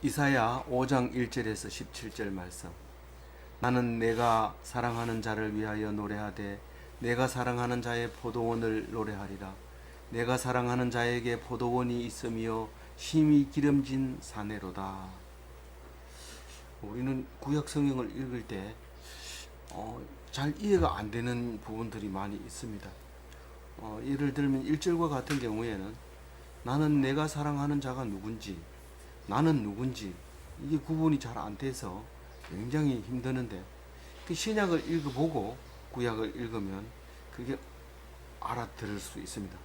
이사야 5장 1절에서 17절 말씀. 나는 내가 사랑하는 자를 위하여 노래하되 내가 사랑하는 자의 포도원을 노래하리라. 내가 사랑하는 자에게 포도원이 있으며 힘이 기름진 사내로다. 우리는 구약 성경을 읽을 때 잘 이해가 안 되는 부분들이 많이 있습니다. 예를 들면 1절과 같은 경우에는 나는 내가 사랑하는 자가 누군지, 나는 누군지 이게 구분이 잘 안 돼서 굉장히 힘드는데, 그 신약을 읽어보고 구약을 읽으면 그게 알아들을 수 있습니다.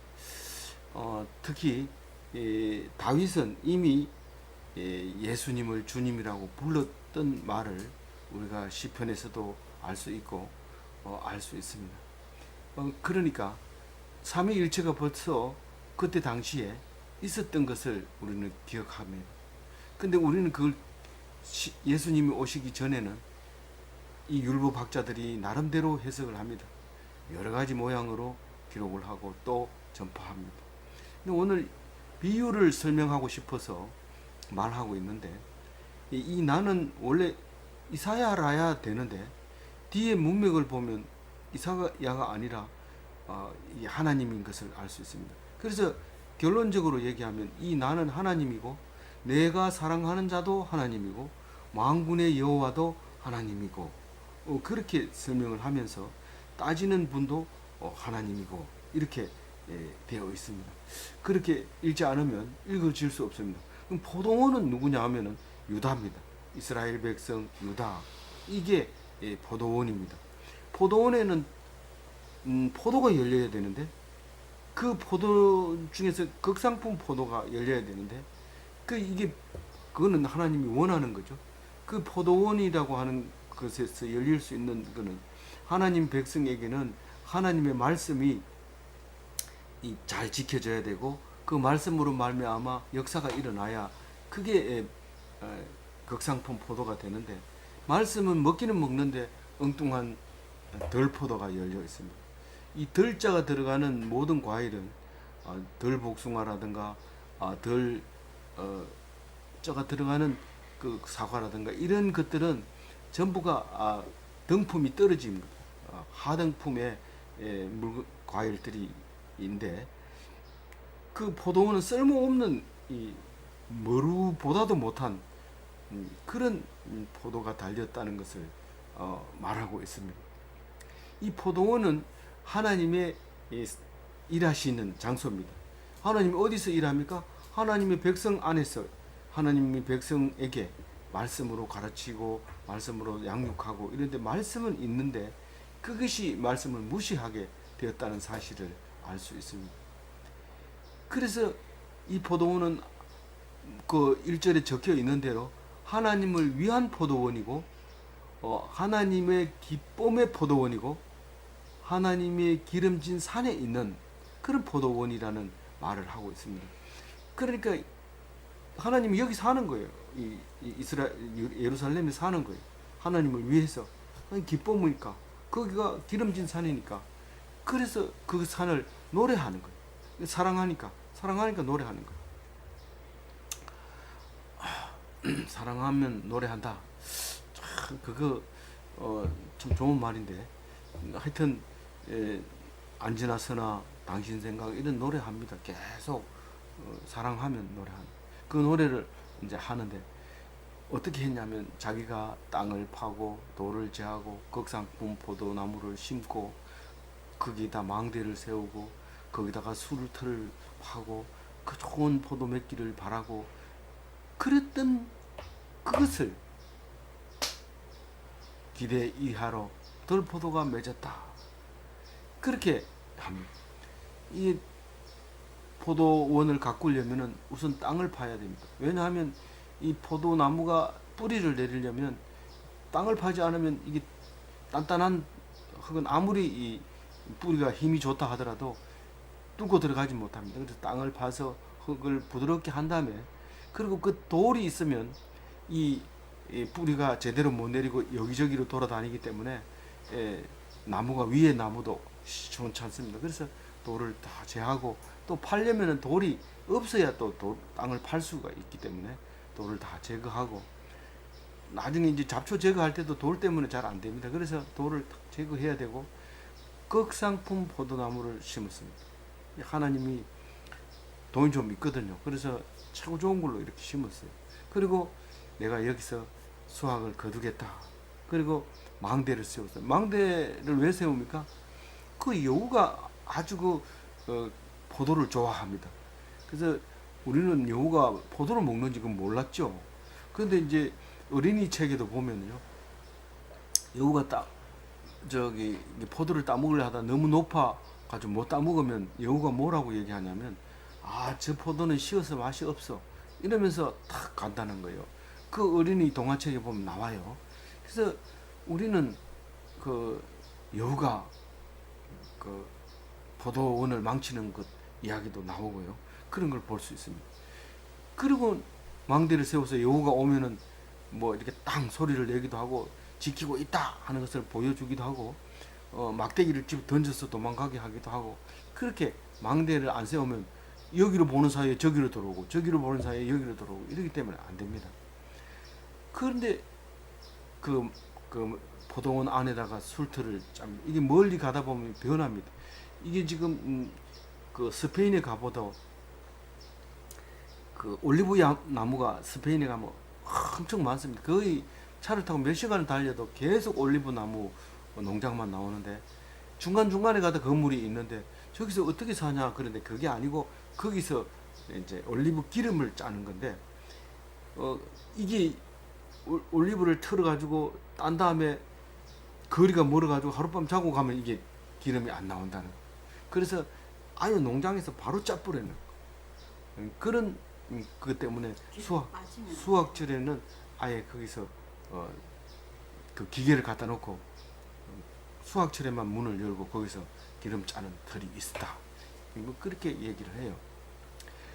특히 다윗은 이미 예수님을 주님이라고 불렀던 말을 우리가 시편에서도 알 수 있고 알 수 있습니다. 그러니까 삼위일체가 벌써 그때 당시에 있었던 것을 우리는 기억합니다. 근데 우리는 그걸 예수님이 오시기 전에는 이 율법학자들이 나름대로 해석을 합니다. 여러 가지 모양으로 기록을 하고 또 전파합니다. 근데 오늘 비유를 설명하고 싶어서 말하고 있는데, 이 나는 원래 이사야라야 되는데 뒤에 문맥을 보면 이사야가 아니라 하나님인 것을 알 수 있습니다. 그래서 결론적으로 얘기하면 이 나는 하나님이고 내가 사랑하는 자도 하나님이고 만군의 여호와도 하나님이고, 그렇게 설명을 하면서 따지는 분도 하나님이고 이렇게 되어 있습니다. 그렇게 읽지 않으면 읽어질 수 없습니다. 그럼 포도원은 누구냐 하면은 유다입니다. 이스라엘 백성 유다, 이게 포도원입니다. 포도원에는 포도가 열려야 되는데 그 포도 중에서 극상품 포도가 열려야 되는데 그거는 하나님이 원하는 거죠. 그 포도원이라고 하는 것에서 열릴 수 있는 거는 하나님 백성에게는 하나님의 말씀이 잘 지켜져야 되고 그 말씀으로 말미암아 역사가 일어나야 그게 극상품 포도가 되는데, 말씀은 먹기는 먹는데 엉뚱한 덜 포도가 열려 있습니다. 이 덜자가 들어가는 모든 과일은 덜 복숭아라든가 덜 자가 들어가는 그 사과라든가 이런 것들은 전부가 등품이 떨어집니다. 하등품의 과일들이인데, 그 포도원은 쓸모없는 이 머루보다도 못한 그런 포도가 달렸다는 것을 말하고 있습니다. 이 포도원은 하나님의 일하시는 장소입니다. 하나님이 어디서 일합니까? 하나님의 백성 안에서 하나님이 백성에게 말씀으로 가르치고 말씀으로 양육하고 이런데 말씀은 있는데 그것이 말씀을 무시하게 되었다는 사실을 알 수 있습니다. 그래서 이 포도원은 그 1절에 적혀 있는 대로 하나님을 위한 포도원이고 하나님의 기쁨의 포도원이고 하나님의 기름진 산에 있는 그런 포도원이라는 말을 하고 있습니다. 그러니까 하나님이 여기 사는 거예요. 예루살렘에 사는 거예요. 하나님을 위해서. 기쁨이니까. 거기가 기름진 산이니까. 그래서 그 산을 노래하는 거예요. 사랑하니까 노래하는 거예요. 사랑하면 노래한다. 그거 참 좋은 말인데, 하여튼 안지나서나 당신 생각 이런 노래합니다. 계속 사랑하면 노래하는 그 노래를 이제 하는데, 어떻게 했냐면 자기가 땅을 파고 돌을 제하고 극상품 포도나무를 심고 거기다 망대를 세우고 거기다가 수루터를 하고 그 좋은 포도 맺기를 바라고 그랬던 그것을 기대 이하로 덜 포도가 맺었다. 그렇게 합니다. 이 포도원을 가꾸려면 우선 땅을 파야 됩니다. 왜냐하면 이 포도나무가 뿌리를 내리려면 땅을 파지 않으면 이게 단단한 흙은 아무리 이 뿌리가 힘이 좋다 하더라도 뚫고 들어가지 못합니다. 그래서 땅을 파서 흙을 부드럽게 한 다음에, 그리고 그 돌이 있으면 이 뿌리가 제대로 못 내리고 여기저기로 돌아다니기 때문에 나무가 위에 나무도 시원치 않습니다. 그래서 돌을 다 제하고 또 팔려면 돌이 없어야 또 땅을 팔 수가 있기 때문에 돌을 다 제거하고 나중에 이제 잡초 제거할 때도 돌 때문에 잘 안 됩니다. 그래서 돌을 탁 제거해야 되고 극상품 포도나무를 심었습니다. 하나님이 돈이 좀 있거든요. 그래서 최고 좋은 걸로 이렇게 심었어요. 그리고 내가 여기서 수확을 거두겠다. 그리고 망대를 세웠어요. 망대를 왜 세웁니까? 그 여우가 아주 포도를 좋아합니다. 그래서 우리는 여우가 포도를 먹는지 그건 몰랐죠. 그런데 이제 어린이 책에도 보면요, 여우가 포도를 따먹으려 하다 너무 높아 가지고 못 따먹으면 여우가 뭐라고 얘기하냐면, 저 포도는 시어서 맛이 없어, 이러면서 탁 간다는 거예요. 그 어린이 동화책에 보면 나와요. 그래서 우리는 그 여우가 그 포도원을 망치는 것 이야기도 나오고요. 그런 걸 볼 수 있습니다. 그리고 망대를 세워서 여우가 오면은 뭐 이렇게 땅 소리를 내기도 하고 지키고 있다 하는 것을 보여주기도 하고, 막대기를 집어 던져서 도망가게 하기도 하고, 그렇게 망대를 안 세우면 여기로 보는 사이에 저기로 들어오고 저기로 보는 사이에 여기로 들어오고 이러기 때문에 안 됩니다. 그런데 그 포도원 안에다가 술틀을 짭니다. 이게 멀리 가다 보면 변합니다. 이게 지금 그 스페인에 가보다 그 올리브 나무가 스페인에 가면 엄청 많습니다. 거의 차를 타고 몇 시간을 달려도 계속 올리브 나무 농장만 나오는데, 중간중간에 가다 건물이 있는데 저기서 어떻게 사냐. 그런데 그게 아니고 거기서 이제 올리브 기름을 짜는 건데, 이게 올리브를 틀어가지고 딴 다음에 거리가 멀어가지고 하룻밤 자고 가면 이게 기름이 안 나온다는 거. 그래서 아유 농장에서 바로 짜버리는 거. 그런 그 때문에 수확철에는 아예 거기서 그 기계를 갖다 놓고 수확철에만 문을 열고 거기서 기름 짜는 털이 있었다. 뭐 그렇게 얘기를 해요.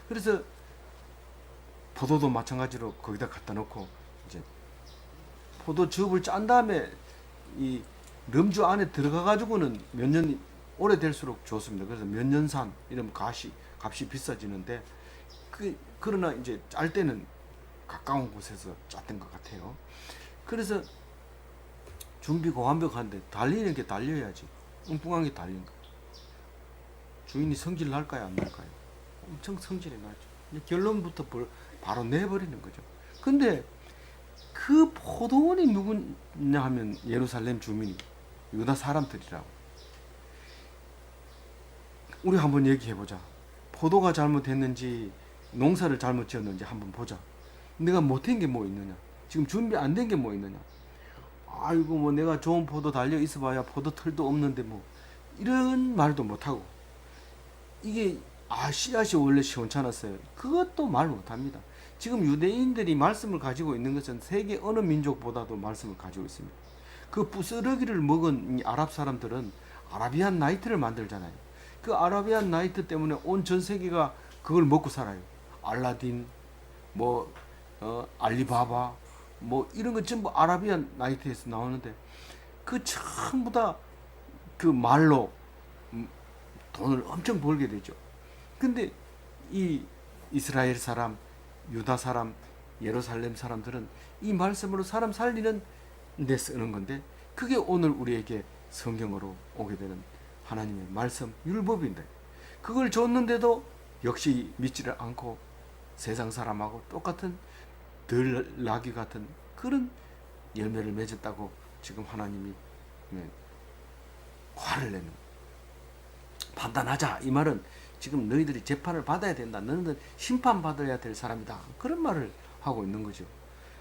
그래서 포도도 마찬가지로 거기다 갖다 놓고 이제 포도즙을 짠 다음에 이 럼주 안에 들어가 가지고는 몇 년이 오래될수록 좋습니다. 그래서 몇 년산 이러면 값이 비싸지는데, 그러나 이제 짤 때는 가까운 곳에서 짰던 것 같아요. 그래서 준비가 완벽한데 달리는 게 달려야지. 엉뚱한 게 달린 거. 주인이 성질 날까요, 안 날까요? 엄청 성질이 나죠. 결론부터 바로 내버리는 거죠. 근데 그 포도원이 누구냐 하면 예루살렘 주민이, 유다 사람들이라고. 우리 한번 얘기해보자. 포도가 잘못했는지 농사를 잘못 지었는지 한번 보자. 내가 못한 게 뭐 있느냐, 지금 준비 안 된 게 뭐 있느냐. 아이고 뭐 내가 좋은 포도 달려 있어봐야 포도 털도 없는데 뭐, 이런 말도 못하고, 이게 씨앗이 원래 시원찮았어요, 그것도 말 못합니다. 지금 유대인들이 말씀을 가지고 있는 것은 세계 어느 민족보다도 말씀을 가지고 있습니다. 그 부스러기를 먹은 이 아랍 사람들은 아라비안 나이트를 만들잖아요. 그 아라비안 나이트 때문에 온 전 세계가 그걸 먹고 살아요. 알라딘, 알리바바, 이런 거 전부 아라비안 나이트에서 나오는데, 그 전부 다 그 말로 돈을 엄청 벌게 되죠. 근데 이 이스라엘 사람, 유다 사람, 예루살렘 사람들은 이 말씀으로 사람 살리는 데 쓰는 건데, 그게 오늘 우리에게 성경으로 오게 되는 하나님의 말씀, 율법인데, 그걸 줬는데도 역시 믿지를 않고 세상 사람하고 똑같은 덜 나귀 같은 그런 열매를 맺었다고 지금 하나님이 화를 내는, 판단하자. 이 말은 지금 너희들이 재판을 받아야 된다, 너희들 심판받아야 될 사람이다, 그런 말을 하고 있는 거죠.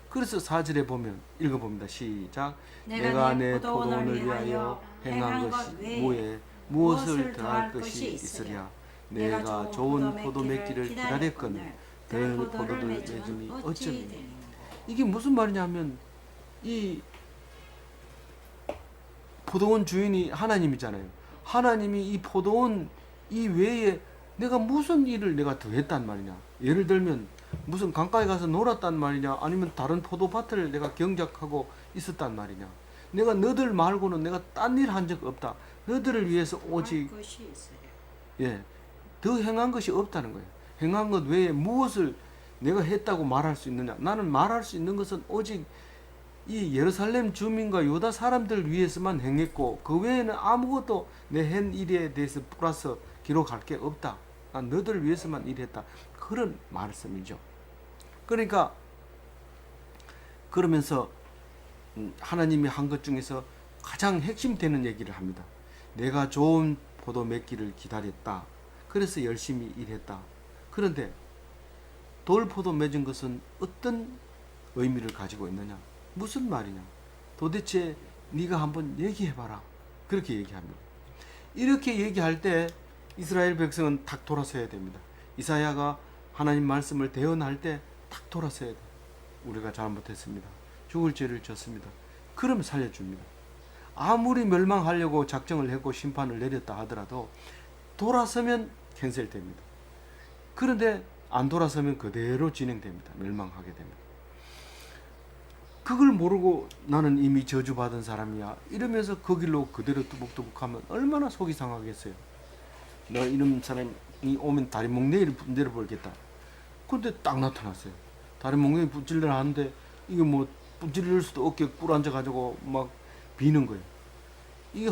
그래서 4절에 보면 읽어봅니다. 시작. 내가 내 포도원을 위하여 행한 것이 무에 무엇을 더할 것이 있으랴. 내가 좋은 포도 맺기를 기다렸거늘 덜 포도를 맺음이 어쩌니. 이게 무슨 말이냐면, 이 포도원 주인이 하나님이잖아요. 하나님이 이 포도원 이 외에 내가 무슨 일을 내가 더 했단 말이냐. 예를 들면 무슨 강가에 가서 놀았단 말이냐, 아니면 다른 포도밭을 내가 경작하고 있었단 말이냐. 내가 너들 말고는 내가 딴 일 한 적 없다. 너들을 위해서 오직 더 행한 것이 없다는 거예요. 행한 것 외에 무엇을 내가 했다고 말할 수 있느냐? 나는 말할 수 있는 것은 오직 이 예루살렘 주민과 유다 사람들 위해서만 행했고 그 외에는 아무것도 내 한 일에 대해서 플러스 기록할 게 없다. 난 너들 위해서만 일했다. 그런 말씀이죠. 그러니까 그러면서 하나님이 한 것 중에서 가장 핵심되는 얘기를 합니다. 내가 좋은 포도 맺기를 기다렸다. 그래서 열심히 일했다. 그런데 돌포도 맺은 것은 어떤 의미를 가지고 있느냐? 무슨 말이냐? 도대체 네가 한번 얘기해봐라. 그렇게 얘기합니다. 이렇게 얘기할 때 이스라엘 백성은 탁 돌아서야 됩니다. 이사야가 하나님 말씀을 대언할 때 탁 돌아서야 돼. 우리가 잘못했습니다. 죽을 죄를 졌습니다. 그럼 살려줍니다. 아무리 멸망하려고 작정을 했고 심판을 내렸다 하더라도 돌아서면 캔슬됩니다. 그런데 안 돌아서면 그대로 진행됩니다. 멸망하게 됩니다. 그걸 모르고 나는 이미 저주받은 사람이야 이러면서 그 길로 그대로 뚜벅뚜벅하면 얼마나 속이 상하겠어요. 너 이런 사람이 오면 다리 몽내를 내려버리겠다. 근데 딱 나타났어요. 다리 몽내를 분질러 하는데 이게 뭐 분질릴 수도 없게 꿇 앉아가지고 막 비는 거예요. 이게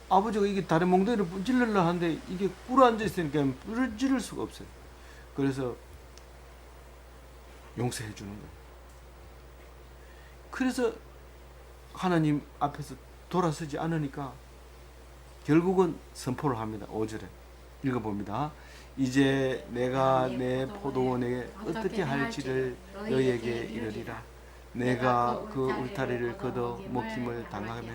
아버지가 이게 다리 몽내를 분질러려 하는데 이게 꿇 앉아있으니까 분질릴 수가 없어요. 그래서 용서해 주는 거예요. 그래서 하나님 앞에서 돌아서지 않으니까 결국은 선포를 합니다. 5절에 읽어봅니다. 이제 내가 내 포도원에 어떻게 할지를 너희에게 이르리라. 내가 그 울타리를 걷어 먹힘을 당하며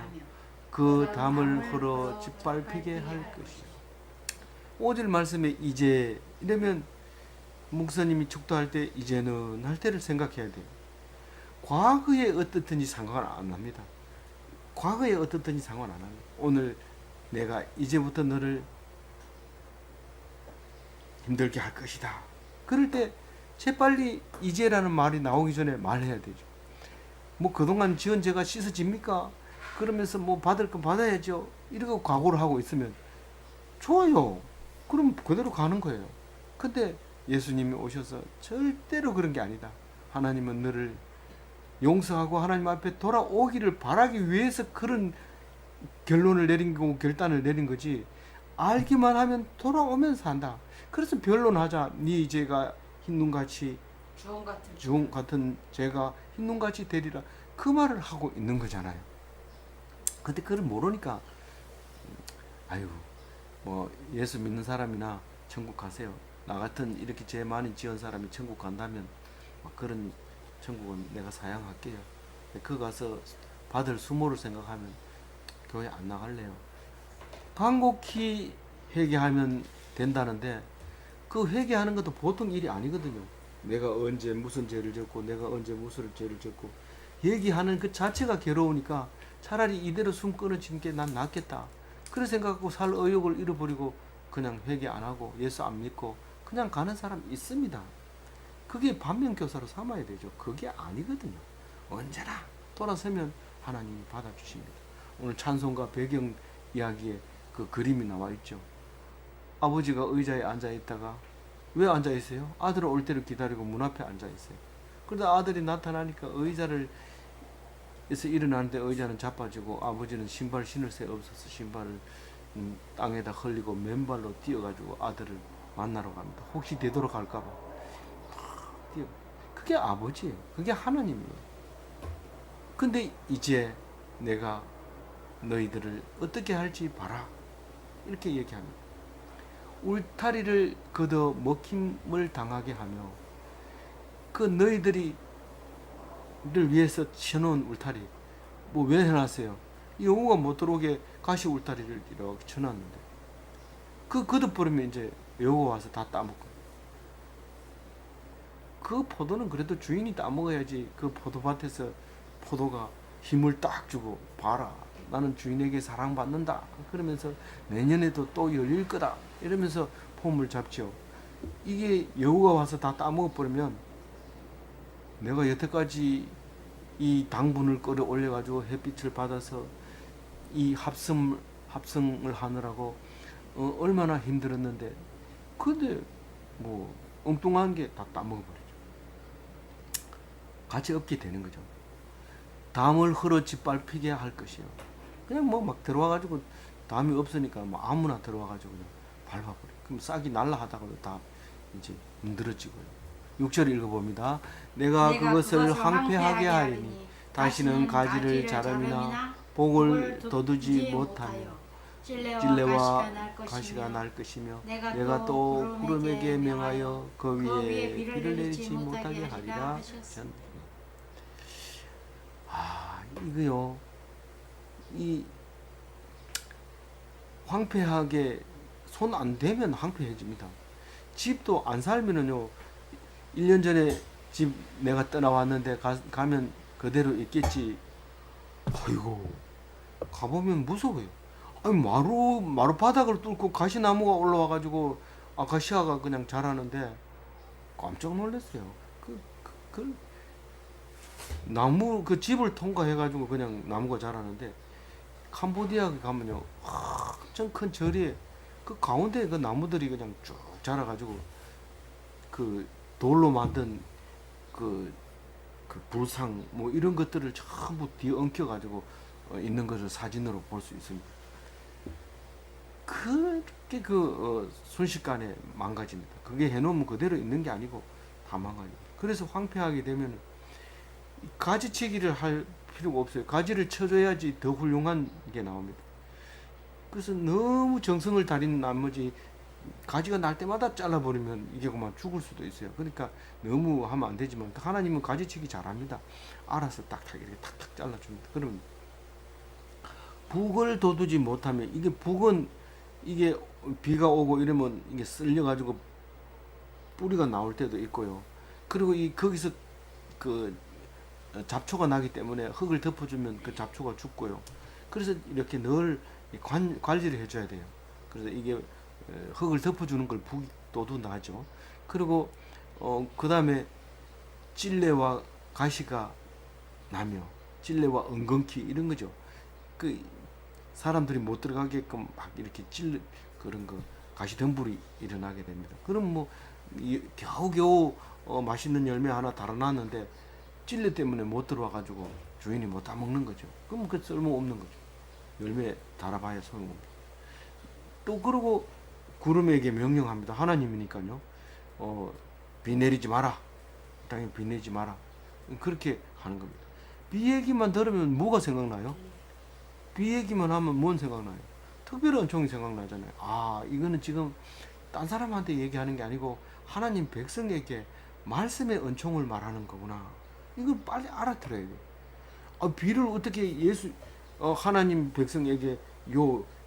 그 담을 흘러 짓밟히게 할 것이야. 5절 말씀에 이제 이러면 목사님이 축도할 때 이제는 할 때를 생각해야 돼요. 과거에 어떻든지 상관 안 납니다. 과거에 어떻든지 상관 안 합니다. 오늘 내가 이제부터 너를 힘들게 할 것이다. 그럴 때 재빨리 이제라는 말이 나오기 전에 말해야 되죠. 뭐 그동안 지은 죄가 씻어집니까? 그러면서 뭐 받을 건 받아야죠. 이러고 각오를 하고 있으면 좋아요. 그럼 그대로 가는 거예요. 근데 예수님이 오셔서 절대로 그런 게 아니다. 하나님은 너를 용서하고 하나님 앞에 돌아오기를 바라기 위해서 그런 결론을 내린 거고 결단을 내린 거지. 알기만 하면 돌아오면서 한다. 그래서 변론하자. 네 죄가 흰눈같이 주홍 같은 죄가 흰눈같이 되리라. 그 말을 하고 있는 거잖아요. 근데 그걸 모르니까 아유 뭐 예수 믿는 사람이나 천국 가세요. 나 같은 이렇게 죄 많이 지은 사람이 천국 간다면 그런 천국은 내가 사양할게요. 그 가서 받을 수모를 생각하면 교회 안 나갈래요. 간곡히 회개하면 된다는데 그 회개하는 것도 보통 일이 아니거든요. 내가 언제 무슨 죄를 졌고 내가 언제 무슨 죄를 졌고 얘기하는 그 자체가 괴로우니까 차라리 이대로 숨 끊어지는 게 난 낫겠다. 그런 생각하고 살 의욕을 잃어버리고 그냥 회개 안 하고 예수 안 믿고 그냥 가는 사람 있습니다. 그게 반면교사로 삼아야 되죠. 그게 아니거든요. 언제나 돌아서면 하나님이 받아주십니다. 오늘 찬송가 배경 이야기에 그 그림이 나와 있죠. 아버지가 의자에 앉아 있다가 왜 앉아 있어요? 아들을 올 때를 기다리고 문 앞에 앉아 있어요. 그러다 아들이 나타나니까 의자를 에서 일어나는데 의자는 자빠지고 아버지는 신발 신을 새 없어서 신발을 땅에다 흘리고 맨발로 뛰어가지고 아들을 만나러 갑니다. 혹시 되돌아갈까봐. 그게 아버지예요. 그게 하나님이에요. 근데 이제 내가 너희들을 어떻게 할지 봐라. 이렇게 얘기합니다. 울타리를 걷어 먹힘을 당하게 하며 그 너희들이 를 위해서 쳐놓은 울타리 뭐 왜 해놨어요? 여우가 못 들어오게 가시 울타리를 이렇게 쳐놨는데 그 걷어버리면 이제 여우가 와서 다 따먹고 그 포도는 그래도 주인이 따먹어야지. 그 포도밭에서 포도가 힘을 딱 주고 봐라 나는 주인에게 사랑받는다 그러면서 내년에도 또 열릴 거다 이러면서 폼을 잡죠. 이게 여우가 와서 다 따먹어버리면 내가 여태까지 이 당분을 끌어올려 가지고 햇빛을 받아서 이 합성을 하느라고 얼마나 힘들었는데 근데 뭐 엉뚱한 게 다 따먹어버리죠. 같이 없게 되는 거죠. 담을 흘러 짓밟히게 할 것이요. 그냥 뭐 막 들어와가지고 담이 없으니까 뭐 아무나 들어와가지고 그냥 밟아버려. 그럼 싹이 날라하다가도 다 이제 문드러지고요. 6절 읽어봅니다. 내가 그것을 황폐하게 하리니 다시는 가지를 자람이나 복을 거두지 못하며 찔레와 가시가 날 것이며 내가 또 구름에게 명하여 그 위에 비를 내리지 못하게 하리라. 이거요. 이 황폐하게 손 안 대면 황폐해집니다. 집도 안 살면은요. 1년 전에 집 내가 떠나왔는데 가면 그대로 있겠지. 아이고 가보면 무서워요. 아니 마루 바닥을 뚫고 가시나무가 올라와가지고 아카시아가 그냥 자라는데 깜짝 놀랐어요. 그 나무 그 집을 통과해가지고 그냥 나무가 자라는데 캄보디아에 가면요 엄청 큰 절이 그 가운데 그 나무들이 그냥 쭉 자라가지고 그 돌로 만든 그 불상 뭐 이런 것들을 전부 뒤엉켜가지고 있는 것을 사진으로 볼 수 있습니다. 그렇게 순식간에 망가집니다. 그게 해놓으면 그대로 있는 게 아니고 다 망가집니다. 그래서 황폐하게 되면 가지치기를 할 필요가 없어요. 가지를 쳐줘야지 더 훌륭한 게 나옵니다. 그래서 너무 정성을 다린 나머지 가지가 날 때마다 잘라버리면 이게 그만 죽을 수도 있어요. 그러니까 너무 하면 안 되지만 하나님은 가지치기 잘합니다. 알아서 딱딱 이렇게 탁탁 잘라줍니다. 그러면 북을 돋우지 못하면 이게 북은 이게 비가 오고 이러면 이게 쓸려가지고 뿌리가 나올 때도 있고요. 그리고 거기서 그 잡초가 나기 때문에 흙을 덮어주면 그 잡초가 죽고요. 그래서 이렇게 늘 관리를 해줘야 돼요. 그래서 이게 흙을 덮어주는 걸 북이 돋운다 하죠. 그리고 그 다음에 찔레와 가시가 나며 찔레와 엉겅퀴 이런 거죠. 그 사람들이 못 들어가게끔 막 이렇게 그런 거 가시덤불이 일어나게 됩니다. 그럼 뭐 겨우겨우 맛있는 열매 하나 달아놨는데 찔레 때문에 못 들어와 가지고 주인이 못 다 먹는 거죠. 그럼 그 쓸모없는 거죠. 열매 달아봐야 소용없습니다. 또 그러고 구름에게 명령합니다. 하나님이니까요. 비 내리지 마라. 땅에 비 내리지 마라. 그렇게 하는 겁니다. 비 얘기만 들으면 뭐가 생각나요? 비 얘기만 하면 뭔 생각나요? 특별한 은총이 생각나잖아요. 아, 이거는 지금 딴 사람한테 얘기하는 게 아니고 하나님 백성에게 말씀의 은총을 말하는 거구나. 이걸 빨리 알아들어야 돼요. 비를 어떻게 하나님 백성에게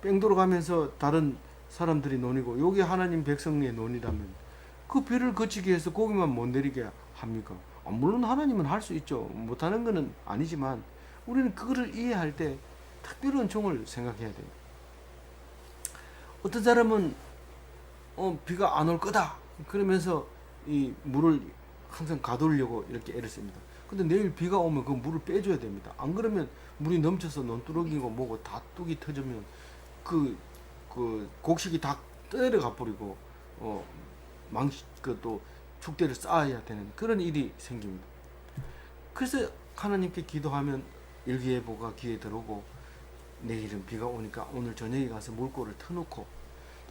뺑 돌아가면서 다른 사람들이 논이고 여기 하나님 백성의 논이라면 그 비를 그치게 해서 거기만 못 내리게 합니까? 물론 하나님은 할 수 있죠. 못하는 거는 아니지만 우리는 그거를 이해할 때 특별한 은총을 생각해야 돼요. 어떤 사람은 비가 안 올 거다 그러면서 이 물을 항상 가두려고 이렇게 애를 씁니다. 근데 내일 비가 오면 그 물을 빼줘야 됩니다. 안 그러면 물이 넘쳐서 논두렁이고 뭐고 다 뚝이 터지면 그 곡식이 다 떨어가 버리고 또 축대를 쌓아야 되는 그런 일이 생깁니다. 그래서 하나님께 기도하면 일기예보가 귀에 들어오고 내일은 비가 오니까 오늘 저녁에 가서 물고를 터놓고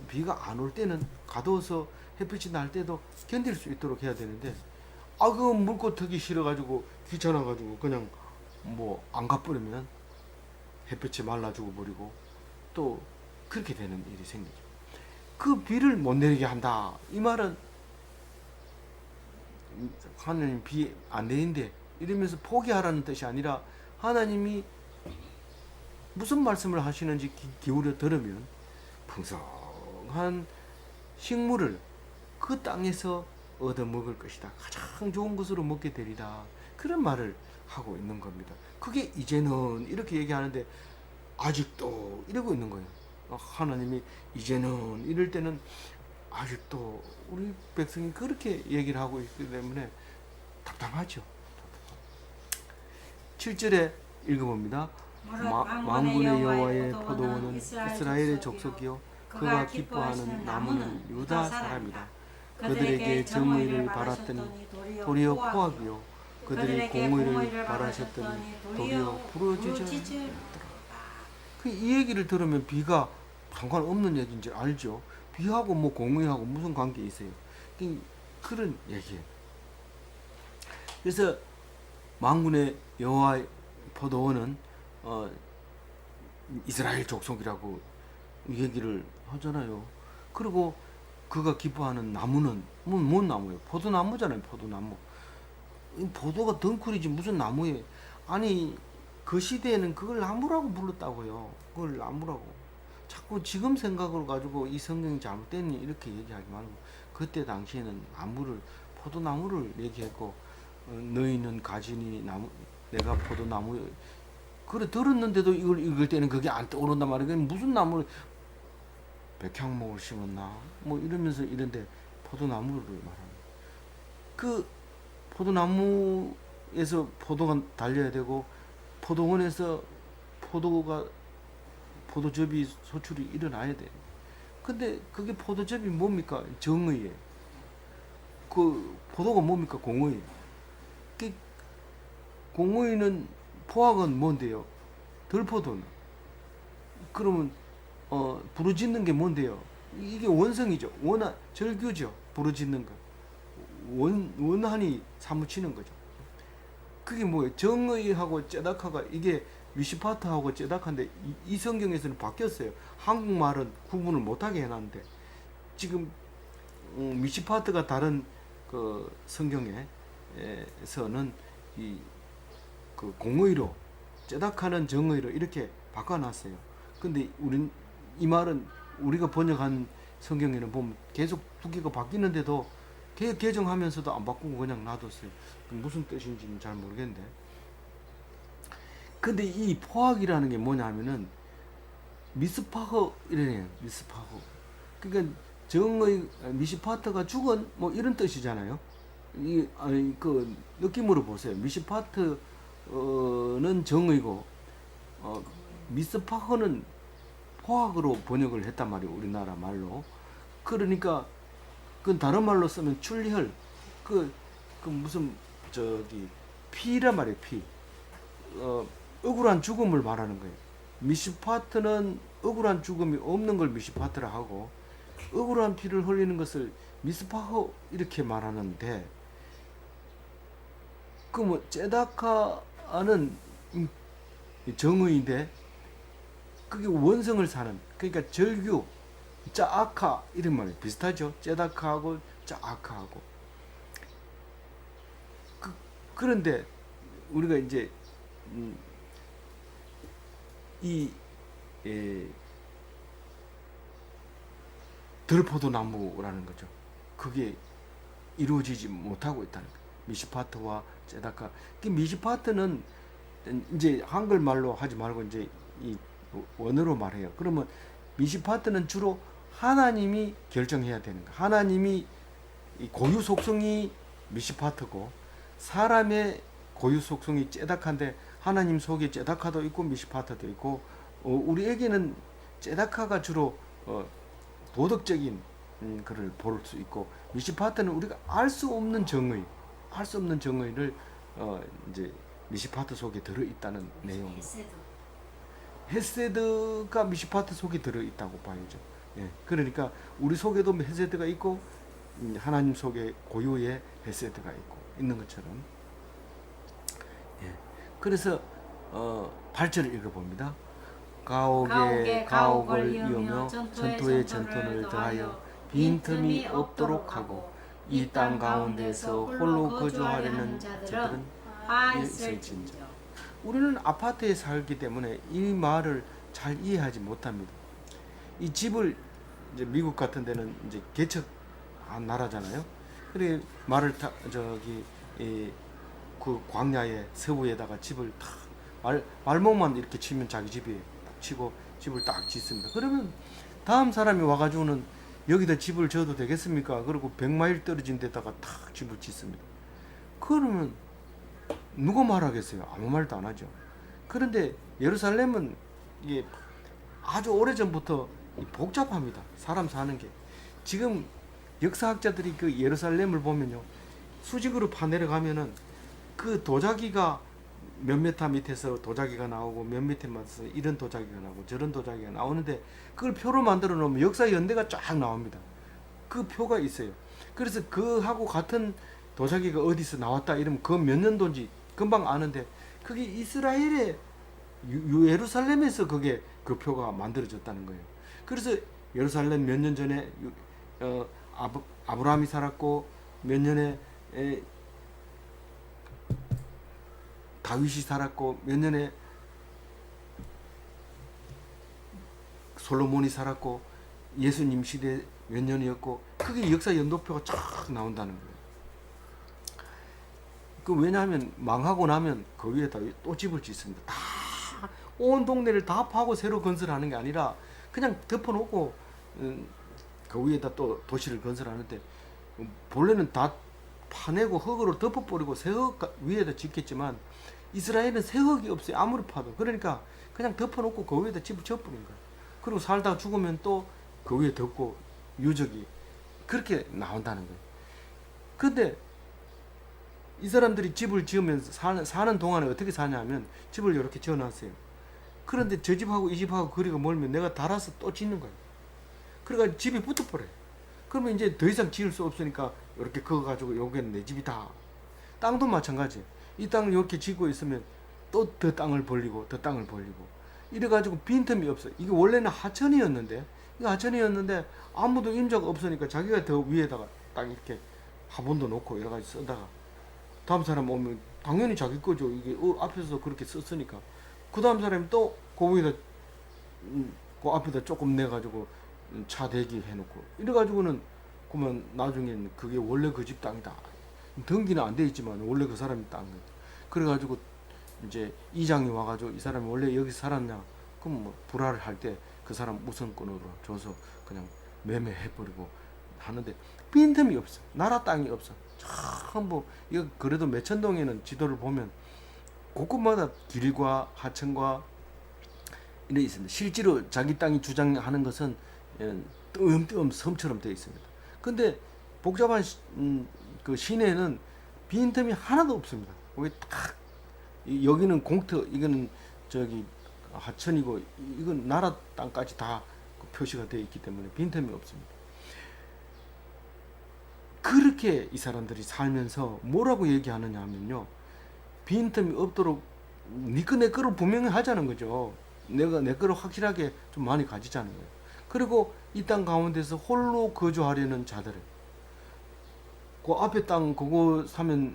비가 안 올 때는 가둬서 햇빛이 날 때도 견딜 수 있도록 해야 되는데 그 물고 터기 싫어가지고 귀찮아가지고 그냥 뭐 안 가버리면 햇빛이 말라 죽어버리고 또 그렇게 되는 일이 생기죠. 그 비를 못 내리게 한다. 이 말은 하나님 비 안 내린대 이러면서 포기하라는 뜻이 아니라 하나님이 무슨 말씀을 하시는지 기울여 들으면 풍성한 식물을 그 땅에서 얻어먹을 것이다. 가장 좋은 것으로 먹게 되리다. 그런 말을 하고 있는 겁니다. 그게 이제는 이렇게 얘기하는데 아직도 이러고 있는 거예요. 하나님이 이제는 이럴 때는 아직도 우리 백성이 그렇게 얘기를 하고 있기 때문에 답답하죠. 7절에 읽어봅니다. 만군의 여호와의 포도원은 이스라엘의 족속이요 그가 기뻐하는 나무는 유다 사람이다. 그들에게 정의를 바랐더니 도리어 포악이요 그들이 공의를 바라셨더니 도리어 부러지지. 이 얘기를 들으면 비가 상관없는 얘기인지 알죠. 비하고 뭐 공의하고 무슨 관계 있어요. 그런 얘기예요. 그래서 만군의 여호와의 포도원은 이스라엘 족속이라고 얘기를 하잖아요. 그리고 그가 기뻐하는 나무는 뭔 나무예요? 포도나무잖아요. 포도나무. 포도가 덩쿨이지 무슨 나무예요? 아니 그 시대에는 그걸 나무라고 불렀다고요. 그걸 나무라고. 자꾸 지금 생각을 가지고 이 성경이 잘못됐니 이렇게 얘기하지 말고 그때 당시에는 나무를 포도나무를 얘기했고 너희는 가지니 나무 내가 포도나무 그래 들었는데도 이걸 읽을 때는 그게 안 떠오른단 말이에요. 무슨 나무를 백향목을 심었나 뭐 이러면서 이런데 포도나무를 말하는 그 포도나무에서 포도가 달려야 되고 포도원에서 포도즙이 소출이 일어나야 돼. 근데 그게 포도즙이 뭡니까? 정의예요. 그 포도가 뭡니까? 공의. 그 공의는 포악은 뭔데요? 들포도는. 그러면 부르짖는 게 뭔데요? 이게 원성이죠. 절규죠. 부르짖는 거. 원한이 사무치는 거죠. 그게 뭐예요? 정의하고 째다카가 이게 미시파트하고 째다카인데 이 성경에서는 바뀌었어요. 한국말은 구분을 못하게 해놨는데 지금 미시파트가 다른 그 성경에서는 이 그 공의로 째다카는 정의로 이렇게 바꿔놨어요. 근데 우린 이 말은 우리가 번역한 성경에는 보면 계속 두기가 바뀌는데도 개정하면서도 안 바꾸고 그냥 놔뒀어요. 무슨 뜻인지는 잘 모르겠는데. 근데 이 포악이라는 게 뭐냐면은 미스파허 이래요. 미스파허. 그러니까 정의 미시파트가 죽은 뭐 이런 뜻이잖아요. 그 느낌으로 보세요. 미시파트는 정의고 미스파허는 포악으로 번역을 했단 말이에요. 우리나라 말로. 그러니까 그건 다른 말로 쓰면 출혈. 그 무슨 피란 말이에요. 피. 억울한 죽음을 말하는 거예요. 미시파트는 억울한 죽음이 없는 걸 미시파트라 하고 억울한 피를 흘리는 것을 미스파허 이렇게 말하는데 그 뭐 째다카는 정의인데 그게 원성을 사는 그러니까 절규 짜아카 이런 말이 비슷하죠. 째다카하고 짜아카하고 그런데 우리가 이제 들포도 나무라는 거죠. 그게 이루어지지 못하고 있다는 거예요. 미시파트와 째다카. 그 미시파트는 이제 한글말로 하지 말고 이제 이 원어로 말해요. 그러면 미시파트는 주로 하나님이 결정해야 되는 거예요. 하나님이 고유 속성이 미시파트고 사람의 고유 속성이 째다카인데 하나님 속에 째다카도 있고 미시파트도 있고 우리에게는 째다카가 주로 도덕적인 그를 볼 수 있고 미시파트는 우리가 알 수 없는 정의를 이제 미시파트 속에 들어 있다는 내용. 헤세드가 미시파트 속에 들어 있다고 봐야죠. 예, 그러니까 우리 속에도 헤세드가 있고 하나님 속에 고유의 헤세드가 있는 것처럼. 예, 그래서 8절을 읽어봅니다. 가옥에 가옥을 이으며 전토에 전토를 더하여 빈틈이 없도록 하고 이 땅 가운데서 홀로 거주하려는 자들은 있을진저. 우리는 아파트에 살기 때문에 이 말을 잘 이해하지 못합니다. 이 집을 이제 미국 같은 데는 이제 개척한 나라잖아요. 그래 말을 그 광야에 서부에다가 집을 탁 말목만 이렇게 치면 자기 집이 딱 치고 집을 딱 짓습니다. 그러면 다음 사람이 와가지고는 여기다 집을 지어도 되겠습니까? 그리고 100마일 떨어진 데다가 탁 집을 짓습니다. 그러면 누가 말하겠어요? 아무 말도 안 하죠. 그런데 예루살렘은 이게 아주 오래전부터 복잡합니다. 사람 사는 게. 지금 역사학자들이 그 예루살렘을 보면요. 수직으로 파내려가면은 그 도자기가 몇 메타 밑에서 도자기가 나오고 몇 미터 밑에서 이런 도자기가 나오고 저런 도자기가 나오는데 그걸 표로 만들어 놓으면 역사 연대가 쫙 나옵니다. 그 표가 있어요. 그래서 그하고 같은 도자기가 어디서 나왔다 이러면 그 몇 년도인지 금방 아는데 그게 이스라엘의 예루살렘에서 그게 그 표가 만들어졌다는 거예요. 그래서 예루살렘 몇 년 전에 아브라함이 살았고 몇 년에 다윗이 살았고 몇 년에 솔로몬이 살았고 예수님 시대 몇 년이었고 그게 역사 연도표가 쫙 나온다는 거예요. 그 왜냐하면 망하고 나면 그 위에다 또 집을 짓습니다. 다 온 동네를 다 파고 새로 건설하는 게 아니라 그냥 덮어놓고 그 위에다 또 도시를 건설하는데 본래는 다 파내고 흙으로 덮어버리고 새 흙 위에다 짓겠지만 이스라엘은 새 흙이 없어요. 아무리 파도. 그러니까 그냥 덮어놓고 그 위에다 집을 지어버린 거예요. 그리고 살다가 죽으면 또 그 위에 덮고 유적이 그렇게 나온다는 거예요. 근데 이 사람들이 집을 지으면서 사는 동안에 어떻게 사냐면 집을 이렇게 지어놨어요. 그런데 저 집하고 이 집하고 거리가 멀면 내가 달아서 또 짓는 거예요. 그러니까 집이 붙어버려요. 그러면 이제 더 이상 지을 수 없으니까 이렇게 그어가지고 여기는 내 집이다. 땅도 마찬가지. 이 땅을 이렇게 짓고 있으면 또 더 땅을 벌리고 더 땅을 벌리고 이래가지고 빈틈이 없어요. 이게 원래는 하천이었는데 이거 하천이었는데 아무도 임자가 없으니까 자기가 더 위에다가 딱 이렇게 화분도 놓고 여러 가지 쓰다가 다음 사람 오면 당연히 자기 거죠. 이게 앞에서 그렇게 썼으니까 그 다음 사람이 또 그 위에다 그 앞에다 조금 내가지고 차 대기 해놓고 이래가지고는 그러면 나중에는 그게 원래 그 집 땅이다. 등기는 안 돼 있지만 원래 그 사람이 땅 거예요. 그래가지고 이제 이장이 와가지고 이 사람이 원래 여기 살았냐? 그럼 뭐 불화를 할 때 그 사람 우선권으로 줘서 그냥 매매해버리고 하는데 빈틈이 없어. 나라 땅이 없어. 전부 이거 그래도 매천동에는 지도를 보면 곳곳마다 길과 하천과 이래 있습니다. 실제로 자기 땅이 주장하는 것은 띄엄띄엄 섬처럼 되어 있습니다. 근데 복잡한 그 시내는 빈틈이 하나도 없습니다. 거기 딱 여기는 공터, 이거는 저기 하천이고 이건 나라 땅까지 다 표시가 되어 있기 때문에 빈틈이 없습니다. 그렇게 이 사람들이 살면서 뭐라고 얘기하느냐 하면요, 빈틈이 없도록 니꺼 내 거를 분명히 하자는 거죠. 내가 내 거를 확실하게 좀 많이 가지자는 거예요. 그리고 이 땅 가운데서 홀로 거주하려는 자들을 그 앞에 땅 그거 사면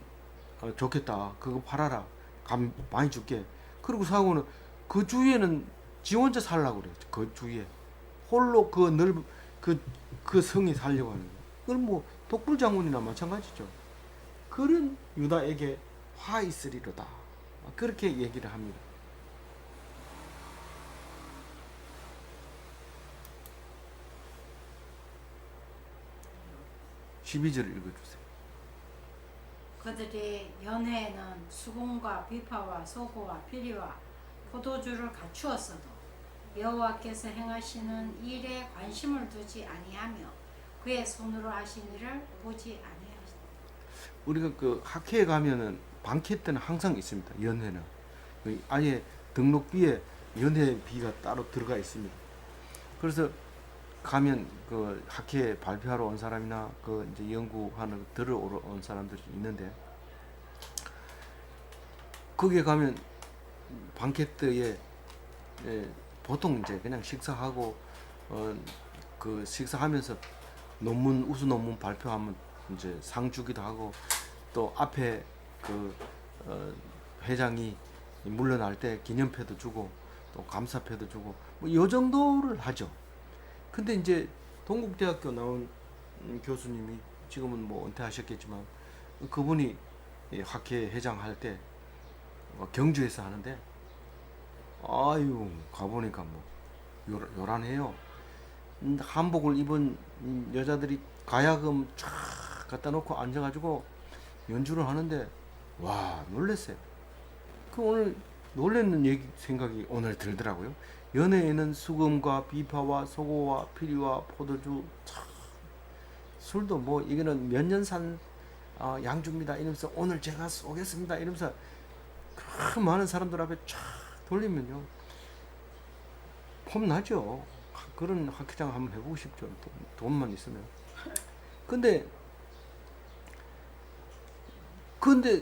좋겠다, 그거 팔아라, 많이 줄게. 그리고 사고는 그 주위에는 지 혼자 살라고 그래요. 그 주위에 홀로 그 넓은 그 성이 살려고 하는 거예요. 그건 뭐 독불장군이나 마찬가지죠. 그런 유다에게 화 있으리로다, 그렇게 얘기를 합니다. 12절 읽어주세요. 그들의 연회에는 수금과 비파와 소고와 피리와 포도주를 갖추었어도 여호와께서 행하시는 일에 관심을 두지 아니하며 그의 손으로 하신 일을 보지 아니하시다. 우리가 그 학회에 가면은 방켓 때는 항상 있습니다. 연회는 아예 등록비에 연회비가 따로 들어가 있습니다. 그래서 가면 그 학회 발표하러 온 사람이나 그 이제 연구하는 들어온 사람들이 있는데 거기에 가면 방켓트에 보통 이제 그냥 식사하고 그 식사하면서 우수 논문 발표하면 이제 상 주기도 하고 또 앞에 그 회장이 물러날 때 기념패도 주고 또 감사패도 주고 뭐 이 정도를 하죠. 근데 이제 동국대학교 나온 교수님이 지금은 뭐 은퇴하셨겠지만 그분이 학회 회장 할 때 경주에서 하는데 아유 가보니까 뭐 요란해요. 한복을 입은 여자들이 가야금 쫙 갖다 놓고 앉아가지고 연주를 하는데 와 놀랬어요. 그 오늘 놀랬는 얘기 생각이 오늘 들더라고요. 연회에는 수금과 비파와 소고와 피리와 포도주, 술도 뭐 이거는 몇 년 산 양주입니다 이러면서 오늘 제가 쏘겠습니다 이러면서 그 많은 사람들 앞에 쫙 돌리면요 폼나죠. 그런 학회장 한번 해보고 싶죠. 돈만 있으면. 근데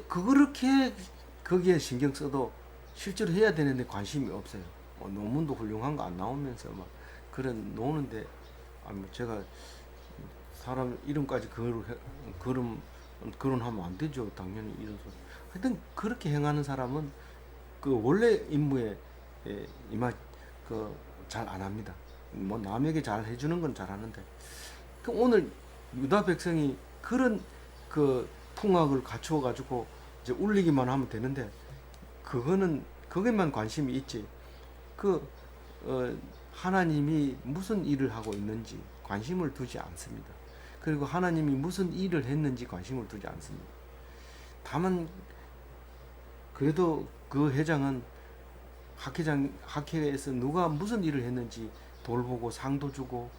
그렇게 거기에 신경 써도 실제로 해야 되는데 관심이 없어요. 논문도 훌륭한 거 안 나오면서 막 그런 노는데 뭐 제가 사람 이름까지 거론하면 안 되죠. 당연히 이런 소리. 하여튼 그렇게 행하는 사람은 그 원래 임무에 임하 잘 안 합니다. 뭐 남에게 잘 해주는 건 잘하는데 그 오늘 유다 백성이 그런 그 풍악을 갖추어 가지고 이제 울리기만 하면 되는데 그것만 관심이 있지 하나님이 무슨 일을 하고 있는지 관심을 두지 않습니다. 그리고 하나님이 무슨 일을 했는지 관심을 두지 않습니다. 다만 그래도 그 회장은 학회에서 누가 무슨 일을 했는지 돌보고 상도 주고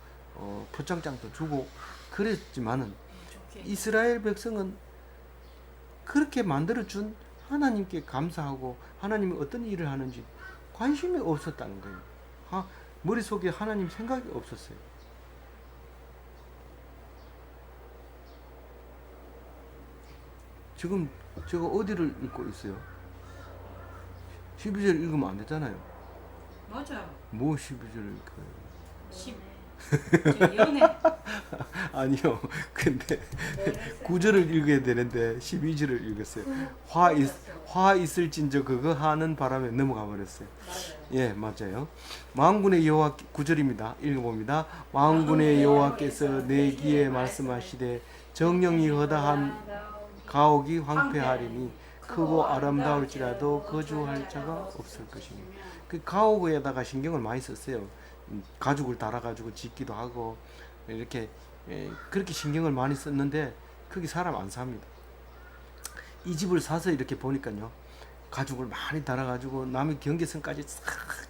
표창장도 주고 그랬지만은 이스라엘 백성은 그렇게 만들어준 하나님께 감사하고 하나님이 어떤 일을 하는지 관심이 없었다는 거예요. 머릿속에 하나님 생각이 없었어요. 지금 제가 어디를 읽고 있어요? 12절 읽으면 안 되잖아요. 맞아. 뭐 12절 읽어요? 10. 연애. 아니요. 근데 9절을 읽어야 되는데 12절을 읽었어요. 화 있을진저 그거 하는 바람에 넘어가 버렸어요. 예, 맞아요. 만군의 여호와 9절입니다. 읽어봅니다. 만군의 여호와께서 내 귀에 말씀하시되 정령이 허다한 가옥이 황폐하리니 크고 아름다울지라도 거주할 자가 없을 것이니. 그 가옥에다가 신경을 많이 썼어요. 가죽을 달아가지고 짓기도 하고 이렇게 그렇게 신경을 많이 썼는데 거기 사람 안 삽니다. 이 집을 사서 이렇게 보니까요 가죽을 많이 달아가지고 남의 경계선까지 싹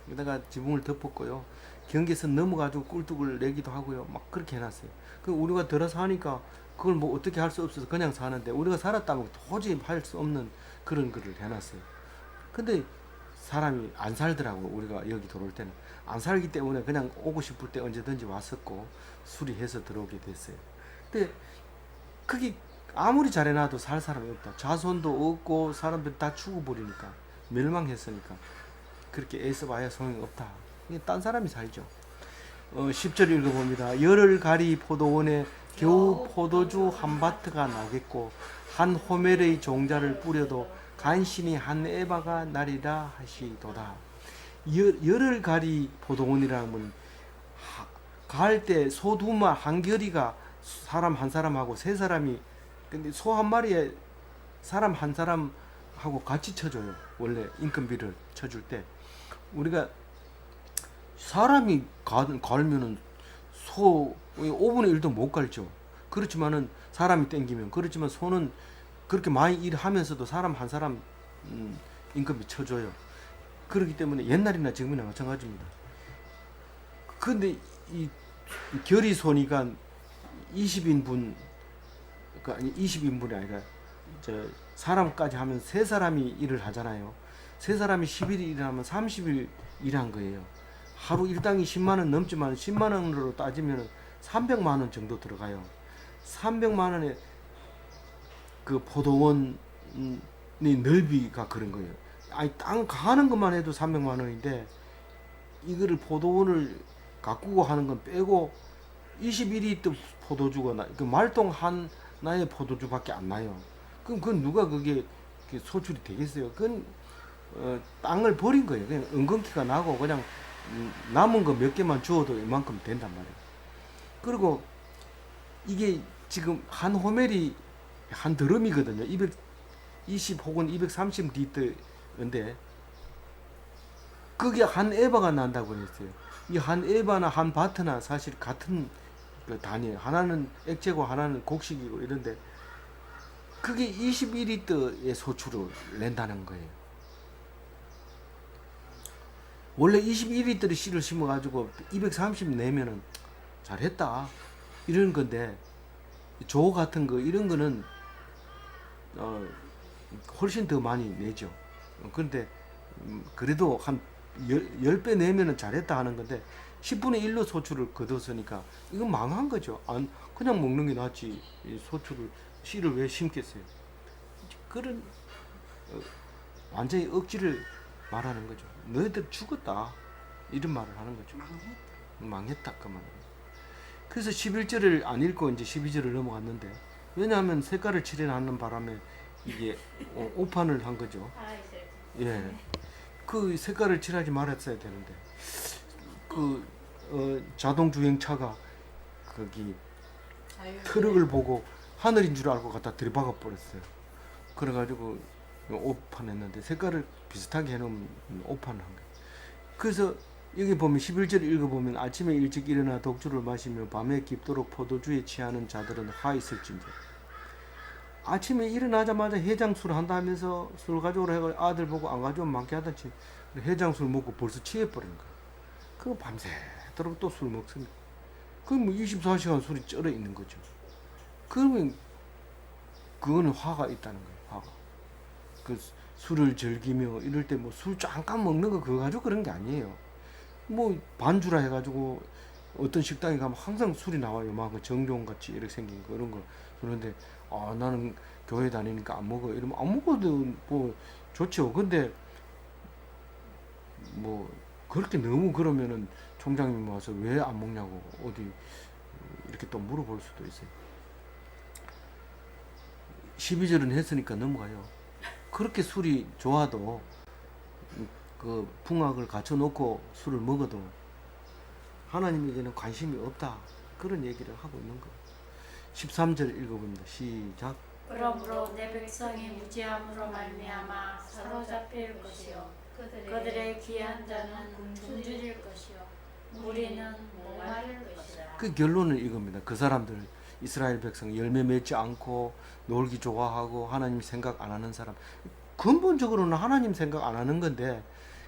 여기다가 지붕을 덮었고요 경계선 넘어가지고 꿀뚝을 내기도 하고요 막 그렇게 해놨어요. 그 우리가 들어서 하니까 그걸 뭐 어떻게 할 수 없어서 그냥 사는데 우리가 살았다면 도저히 할 수 없는 그런 거를 해놨어요. 근데 사람이 안 살더라고. 우리가 여기 들어올 때는 안 살기 때문에 그냥 오고 싶을 때 언제든지 왔었고 수리해서 들어오게 됐어요. 근데 그게 아무리 잘해놔도 살 사람이 없다. 자손도 없고 사람들이 다 죽어버리니까 멸망했으니까 그렇게 애써봐야 소용이 없다. 이게 딴 사람이 살죠. 10절 읽어봅니다. 열흘 가리 포도원에 겨우 포도주 한 바트가 나겠고 한 호멜의 종자를 뿌려도 간신히 한 에바가 나리라 하시도다. 열흘 가리 포도원이라는 건 갈 때 소 두 마리 한 겨리가 사람 한 사람하고 세 사람이 근데 소 한 마리에 사람 한 사람하고 같이 쳐줘요. 원래 인건비를 쳐줄 때 우리가 사람이 갈면은 소 5분의 1도 못 갈죠. 그렇지만은 사람이 땡기면 그렇지만 소는 그렇게 많이 일하면서도 사람 한 사람 인건비 쳐줘요. 그렇기 때문에 옛날이나 지금이나 마찬가지입니다. 근데 이 결의소니까 20인분 아니 20인분이 아니라 사람까지 하면 세 사람이 일을 하잖아요. 세 사람이 10일 일하면 30일 일한 거예요. 하루 일당이 10만 원 넘지만 10만 원으로 따지면 300만 원 정도 들어가요. 300만 원에 그 포도원의 넓이가 그런 거예요. 아니 땅 가는 것만 해도 300만 원인데 이거를 포도원을 가꾸고 하는 건 빼고 21리터 포도주가 그 말똥 하나의 포도주밖에 안 나요. 그럼 그건 누가 그게 소출이 되겠어요? 그건 땅을 버린 거예요. 그냥 은근키가 나고 그냥 남은 거 몇 개만 주어도 이만큼 된단 말이에요. 그리고 이게 지금 한 호멜이 한 드럼이거든요. 220 혹은 230리터인데 그게 한 에바가 난다고 그랬어요. 이 한 에바나 한 바트나 사실 같은 그 단위예요. 하나는 액체고 하나는 곡식이고 이런데 그게 21리터의 소출을 낸다는 거예요. 원래 21리터의 씨를 심어가지고 230 내면은 잘했다 이런 건데 조 같은 거 이런 거는 훨씬 더 많이 내죠. 그런데 그래도 한 10배 내면은 잘했다 하는 건데 10분의 1로 소출을 거뒀으니까 이건 망한 거죠. 그냥 먹는 게 낫지. 이 소출을 씨를 왜 심겠어요? 그런 완전히 억지를 말하는 거죠. 너희들 죽었다. 이런 말을 하는 거죠. 망했다. 그 말. 그래서 11절을 안 읽고 이제 12절을 넘어갔는데 왜냐하면 색깔을 칠해놨는 바람에 이게 오판을 한 거죠. 예. 그 색깔을 칠하지 말았어야 되는데 자동 주행차가 거기 트럭을 보고 하늘인 줄 알고 갖다 들이박아 버렸어요. 그래가지고 오판했는데 색깔을 비슷하게 해놓으면 오판을 한 거예요. 그래서 여기 보면 11절 읽어보면 아침에 일찍 일어나 독주를 마시며 밤에 깊도록 포도주에 취하는 자들은 하 있을진저. 아침에 일어나자마자 해장술 한다 하면서 술 가져오라 해가 아들 보고 안 가져오면 많게 하던지 해장술 먹고 벌써 취해버린 거야. 그거 밤새도록 또 술 먹습니다. 그럼 뭐 24시간 술이 쩔어 있는 거죠. 그러면 그거는 화가 있다는 거예요. 화가. 그 술을 즐기며 이럴 때 뭐 술 잠깐 먹는 거 그거 가지고 그런 게 아니에요. 뭐 반주라 해가지고 어떤 식당에 가면 항상 술이 나와요. 막 정종같이 이렇게 생긴 그런 거. 그런데 나는 교회 다니니까 안 먹어. 이러면 안 먹어도 뭐 좋죠. 근데 뭐 그렇게 너무 그러면은 총장님 와서 왜 안 먹냐고 어디 이렇게 또 물어볼 수도 있어요. 12절은 했으니까 넘어가요. 그렇게 술이 좋아도 그 풍악을 갖춰놓고 술을 먹어도 하나님에게는 관심이 없다. 그런 얘기를 하고 있는 거예요. 13절 읽어봅니다. 시작. 그러므로 내 백성이 무지함으로 말미암아 사로잡힐 것이요 그들의 귀한 자는 굶주릴 것이요 무리는 목마를 것이다. 그 결론은 이겁니다. 그 사람들 이스라엘 백성 열매 맺지 않고 놀기 좋아하고 하나님 생각 안 하는 사람 근본적으로는 하나님 생각 안 하는 건데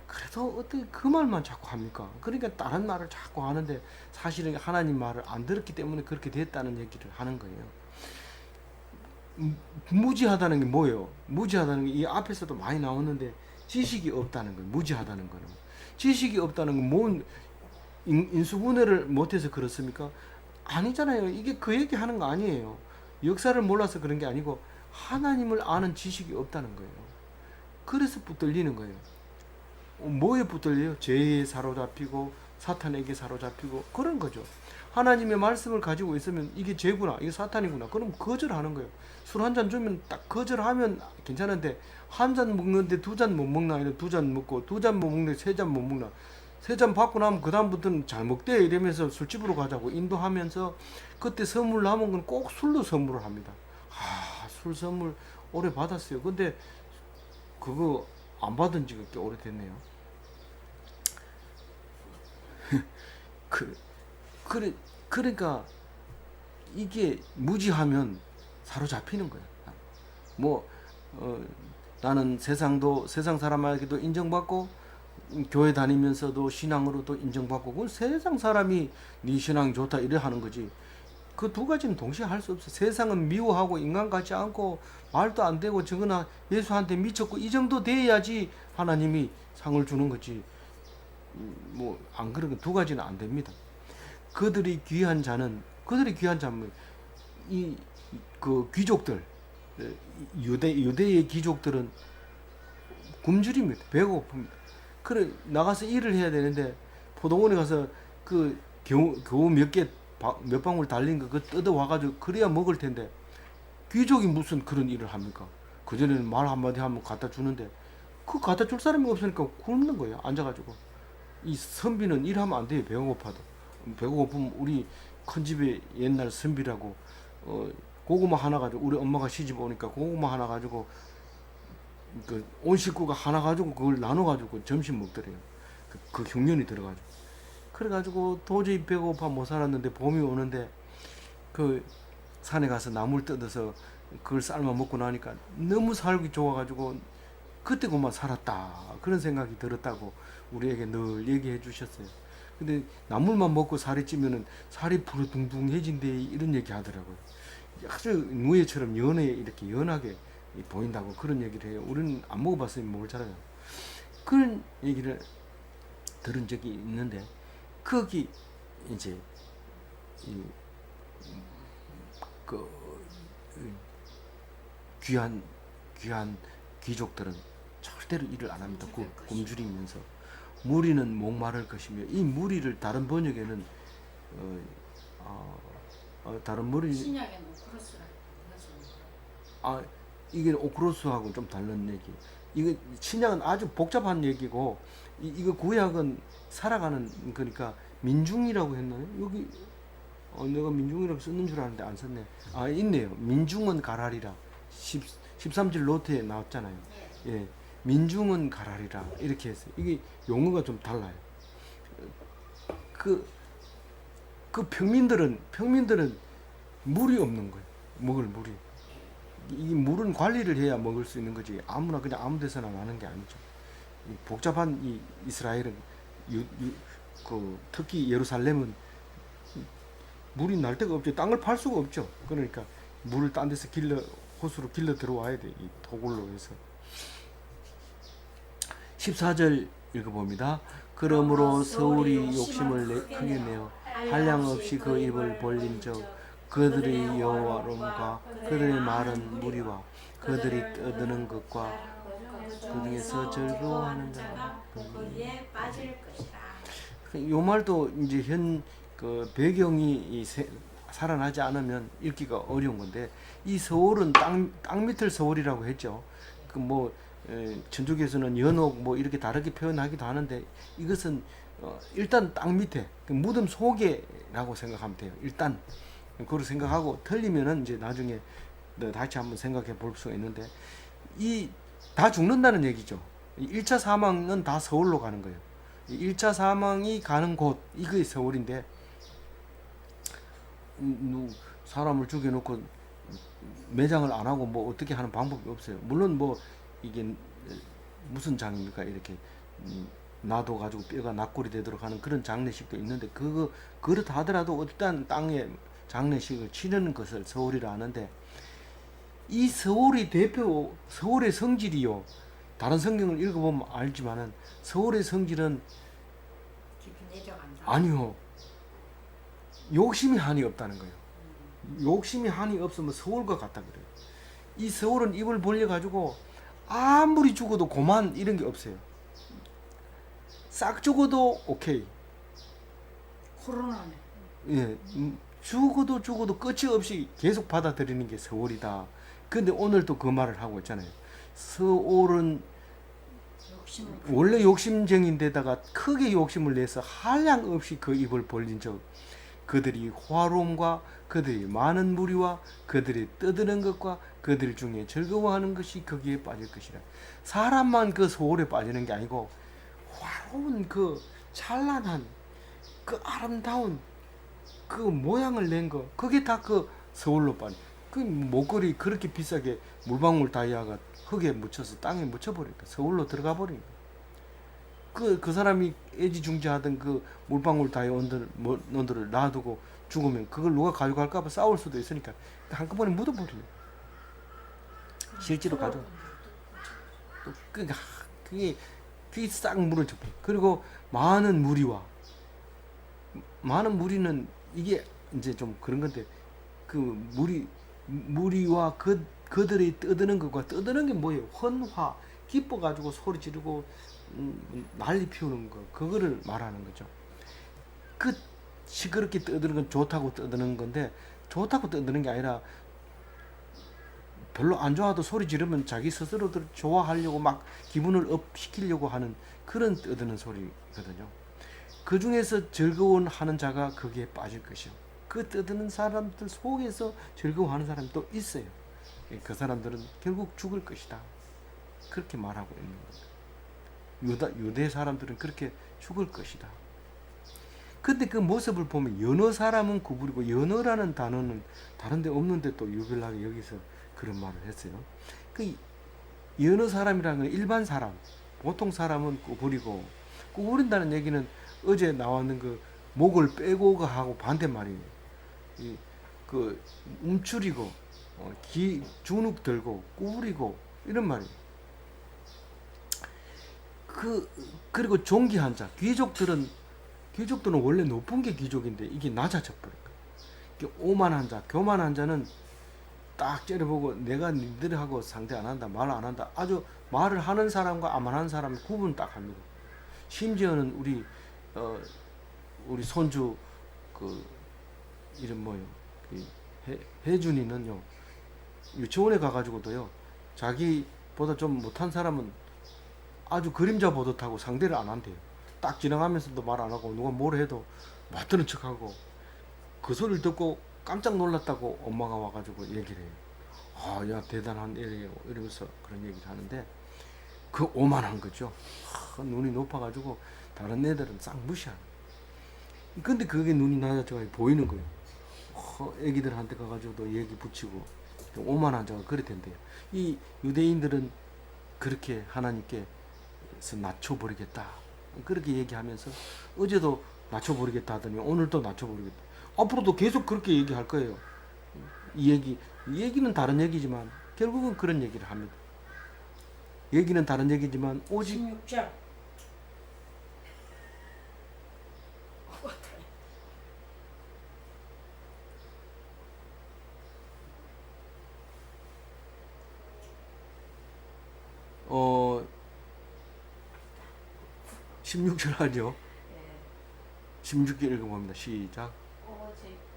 그래도 어떻게 그 말만 자꾸 합니까? 그러니까 다른 말을 자꾸 하는데 사실은 하나님 말을 안 들었기 때문에 그렇게 됐다는 얘기를 하는 거예요. 무지하다는 게 뭐예요? 무지하다는 게 이 앞에서도 많이 나왔는데 지식이 없다는 거예요. 무지하다는 거는 지식이 없다는 건 뭔 인수분해를 못해서 그렇습니까? 아니잖아요. 이게 그 얘기 하는 거 아니에요. 역사를 몰라서 그런 게 아니고 하나님을 아는 지식이 없다는 거예요. 그래서 붙들리는 거예요. 뭐에 붙들려요? 죄에 사로잡히고 사탄에게 사로잡히고 그런 거죠. 하나님의 말씀을 가지고 있으면 이게 죄구나, 이게 사탄이구나. 그럼 거절하는 거예요. 술 한 잔 주면 딱 거절하면 괜찮은데 한 잔 먹는데 두 잔 못 먹나? 아니면 두 잔 먹고 두 잔 못 먹는데 세 잔 못 먹나? 세 잔 받고 나면 그 다음부터는 잘 먹대 이러면서 술집으로 가자고 인도하면서 그때 선물 남은 건 꼭 술로 선물을 합니다. 술 선물 오래 받았어요. 근데 그거 안 받은 지가 꽤 오래됐네요. 그러니까 이게 무지하면 사로잡히는 거야. 뭐 나는 세상 사람에게도 인정받고 교회 다니면서도 신앙으로도 인정받고 그건 세상 사람이 네 신앙이 좋다 이래 하는 거지. 그 두 가지는 동시에 할 수 없어. 세상은 미워하고 인간 같지 않고 말도 안 되고 저거나 예수한테 미쳤고 이 정도 돼야지 하나님이 상을 주는 거지. 뭐 안 그러면 두 가지는 안 됩니다. 그들이 귀한 자는 이 그 귀족들 유대의 귀족들은 굶주립니다. 배가 고픕니다. 그래 나가서 일을 해야 되는데 포도원에 가서 그 겨우 몇 방울 달린 거 그거 뜯어 와가지고 그래야 먹을 텐데 귀족이 무슨 그런 일을 합니까? 그 전에는 말 한마디 하면 갖다 주는데 그 갖다 줄 사람이 없으니까 굶는 거예요. 앉아가지고. 이 선비는 일하면 안 돼요. 배가 고파도. 배가 고프면 우리 큰 집에 옛날 선비라고 고구마 하나 가지고 우리 엄마가 시집 오니까 고구마 하나 가지고 그 온 식구가 하나 가지고 그걸 나눠 가지고 점심 먹더래요. 그 흉년이 들어가지고. 그래가지고 도저히 배가 고파 못 살았는데 봄이 오는데 그 산에 가서 나물 뜯어서 그걸 삶아 먹고 나니까 너무 살기 좋아가지고 그때 그만 살았다 그런 생각이 들었다고 우리에게 늘 얘기해 주셨어요. 근데 나물만 먹고 살이 찌면은 살이 부르둥둥해진대 이런 얘기 하더라고요. 아주 누에처럼 이렇게 연하게 보인다고 그런 얘기를 해요. 우리는 안 먹어봤으니 뭘 잘 알아요. 그런 얘기를 들은 적이 있는데 거기 이제 그 귀한 귀족들은 절대로 일을 안 합니다. 굶주리면서 무리는 목마를 것이며, 이 무리를 다른 번역에는 다른 무리 신약에는 오크로스라고 해서 이게 오크로스하고 좀 다른 얘기. 이거 신약은 아주 복잡한 얘기고 이거 구약은 살아가는, 그러니까 민중이라고 했나요? 여기 내가 민중이라고 썼는 줄 알았는데 안 썼네. 있네요. 민중은 가라리라. 13절 노트에 나왔잖아요. 예. 민중은 가라리라. 이렇게 했어요. 이게 용어가 좀 달라요. 그 평민들은 물이 없는 거예요. 먹을 물이. 이 물은 관리를 해야 먹을 수 있는 거지. 아무나 그냥 아무 데서나 나는 게 아니죠. 이 복잡한 이 이스라엘은 특히 예루살렘은 물이 날 데가 없죠. 땅을 팔 수가 없죠. 그러니까 물을 딴 데서 호수로 길러 들어와야 돼. 이 토굴로 해서. 14절 읽어봅니다. 그러므로 서울이 욕심을 크게 내어 한량없이 그 입을 벌린적 그들의 여호와름과 그들의 마른 무리와 그들이 떠드는 것과 그 중에서 즐거워하는 자가 거기에 빠질 것이라. 요 말도 이제 배경이 살아나지 않으면 읽기가 어려운 건데, 이 서울은 땅 밑을 서울이라고 했죠. 천주교에서는 연옥 이렇게 다르게 표현하기도 하는데, 이것은 일단 땅 밑에 무덤 속에라고 생각하면 돼요. 일단 그렇게 생각하고 틀리면은 이제 나중에 다시 한번 생각해 볼 수가 있는데, 다 죽는다는 얘기죠. 1차 사망은 다 서울로 가는 거예요. 1차 사망이 가는 곳, 이게 서울인데, 사람을 죽여놓고 매장을 안 하고 어떻게 하는 방법이 없어요. 물론 이게 무슨 장입니까? 이렇게 놔둬가지고 뼈가 낙골이 되도록 하는 그런 장례식도 있는데, 그렇다 하더라도 일단 땅에 장례식을 치르는 것을 서울이라 하는데, 이 서울의 성질이요. 다른 성경을 읽어보면 알지만은 서울의 성질은 깊이 내려간다. 아니요. 욕심이 한이 없다는 거예요. 욕심이 한이 없으면 서울과 같다 그래요. 이 서울은 입을 벌려가지고 아무리 죽어도 고만 이런 게 없어요. 싹 죽어도 오케이. 코로나네. 예, 죽어도 끝이 없이 계속 받아들이는 게 서울이다. 근데 오늘 또 그 말을 하고 있잖아요. 서울은 원래 욕심쟁인데다가 크게 욕심을 내서 한량없이 그 입을 벌린 적 그들이 화로움과 그들이 많은 무리와 그들이 떠드는 것과 그들 중에 즐거워하는 것이 거기에 빠질 것이라. 사람만 그 서울에 빠지는 게 아니고 화로운 그 찬란한 그 아름다운 그 모양을 낸 거, 그게 다 그 서울로 빠져. 그 목걸이 그렇게 비싸게 물방울 다이아가 흙에 묻혀서 땅에 묻혀버리니까 서울로 들어가 버리니까. 그 사람이 애지중지하던 그 물방울 다이아몬드를 놔두고 죽으면 그걸 누가 가져갈까봐 싸울 수도 있으니까 한꺼번에 묻어버려요. 실제로 가져. 그게 싹 무너져. 그리고 많은 무리는 이게 이제 좀 그런 건데, 그 무리와 그들이 떠드는 것과, 떠드는 게 뭐예요? 헌화, 기뻐가지고 소리 지르고 난리 피우는 거, 그거를 말하는 거죠. 그 시끄럽게 떠드는 건 좋다고 떠드는 건데, 좋다고 떠드는 게 아니라 별로 안 좋아도 소리 지르면 자기 스스로들 좋아하려고 막 기분을 업 시키려고 하는 그런 떠드는 소리거든요. 그 중에서 즐거워하는 자가 거기에 빠질 것이요. 그 떠드는 사람들 속에서 즐거워하는 사람도 있어요. 그 사람들은 결국 죽을 것이다. 그렇게 말하고 있는 겁니다. 유대 사람들은 그렇게 죽을 것이다. 근데 그 모습을 보면 연어 사람은 구부리고, 연어라는 단어는 다른 데 없는데 또 유별나게 여기서 그런 말을 했어요. 그 연어 사람이라는 건 일반 사람, 보통 사람은 구부리고, 구부린다는 얘기는 어제 나왔는 그 목을 빼고가 하고 반대말이에요. 그 움츠리고 주눅 들고 구부리고 이런 말이에요. 그리고 존귀한 자, 귀족들은 원래 높은 게 귀족인데 이게 낮아져 버린 거예요. 오만한 자, 교만한 자는 딱 째려보고 내가 니들하고 상대 안 한다, 말 안 한다. 아주 말을 하는 사람과 안 하는 사람 구분 딱 합니다. 심지어는 우리 손주 그 이름 뭐요? 혜준이는요, 유치원에 가가지고도요, 자기보다 좀 못한 사람은 아주 그림자 보듯 하고 상대를 안 한대요. 딱 지나가면서도 말 안 하고 누가 뭘 해도 맞드는 척하고, 그 소리를 듣고 깜짝 놀랐다고 엄마가 와가지고 얘기를 해요. 아, 야, 대단한 애예요. 이러면서 그런 얘기를 하는데, 그 오만한 거죠. 눈이 높아가지고 다른 애들은 싹 무시하는. 근데 그게 눈이 낮아져 보이는 거예요. 애기들한테 가가지고도 얘기 붙이고, 오만한 자가 그럴 텐데요. 이 유대인들은 그렇게 하나님께서 낮춰버리겠다, 그렇게 얘기하면서 어제도 낮춰버리겠다 하더니 오늘도 낮춰버리겠다. 앞으로도 계속 그렇게 얘기할 거예요. 이 얘기는 다른 얘기지만 결국은 그런 얘기를 합니다. 얘기는 다른 얘기지만 오직 16절. 예. 16절 하죠. 16절 읽어봅니다. 시작.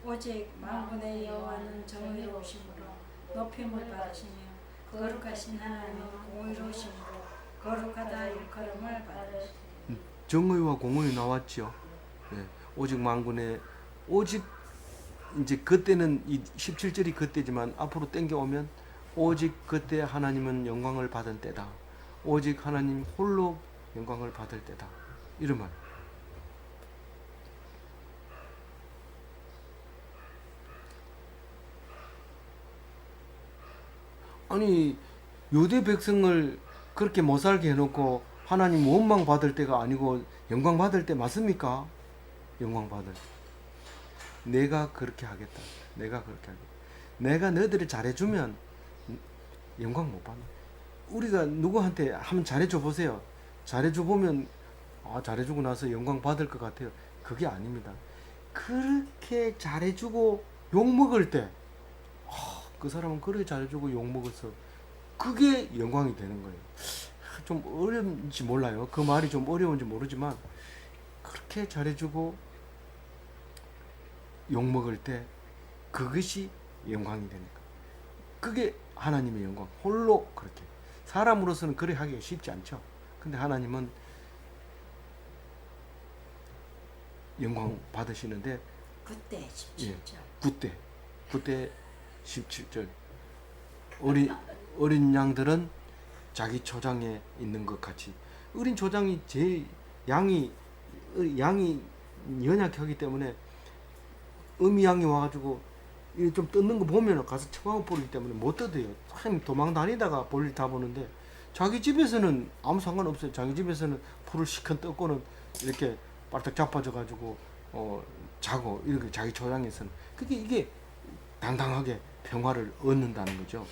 오직 만군의 여호와는 정의로우심으로 높임을 받으시며 거룩하신 하나님은 공의로우심으로 거룩하다 일컬음을 받으시며. 정의와 공의이 나왔죠. 네. 오직 만군의, 오직 이제 그때는 이 17절이 그때지만 앞으로 땡겨오면 오직 그때 하나님은 영광을 받은 때다. 오직 하나님 홀로 영광을 받을 때다. 이런 말. 아니, 유대 백성을 그렇게 못 살게 해놓고 하나님 원망 받을 때가 아니고 영광 받을 때 맞습니까? 영광 받을 때. 내가 그렇게 하겠다. 내가 그렇게 하겠다. 내가 너희들을 잘해주면 영광 못 받아. 우리가 누구한테 한번 잘해줘 보세요. 잘해줘 보면 잘해주고 나서 영광 받을 것 같아요. 그게 아닙니다. 그렇게 잘해주고 욕먹을 때, 그 사람은 그렇게 잘해주고 욕먹어서 그게 영광이 되는 거예요. 좀 어려운지 몰라요. 그 말이 좀 어려운지 모르지만 그렇게 잘해주고 욕먹을 때 그것이 영광이 되니까. 그게 하나님의 영광. 홀로 그렇게. 사람으로서는 그래 하기가 쉽지 않죠. 근데 하나님은 영광 받으시는데 그때 17절. 그때 17절. 어린 양들은 자기 초장에 있는 것 같이. 어린 초장이 제일 양이 연약하기 때문에 어미양이 와가지고 좀 뜯는 거 보면 가서 처방 뿌리기 때문에 못 뜯어요. 참 도망 다니다가 볼일 다 보는데, 자기 집에서는 아무 상관없어요. 자기 집에서는 풀을 시큰 뜯고는 이렇게 바짝 잡아줘가지고 자고, 이렇게 자기 초장에서는 이게 당당하게 평화를 얻는다는 거죠.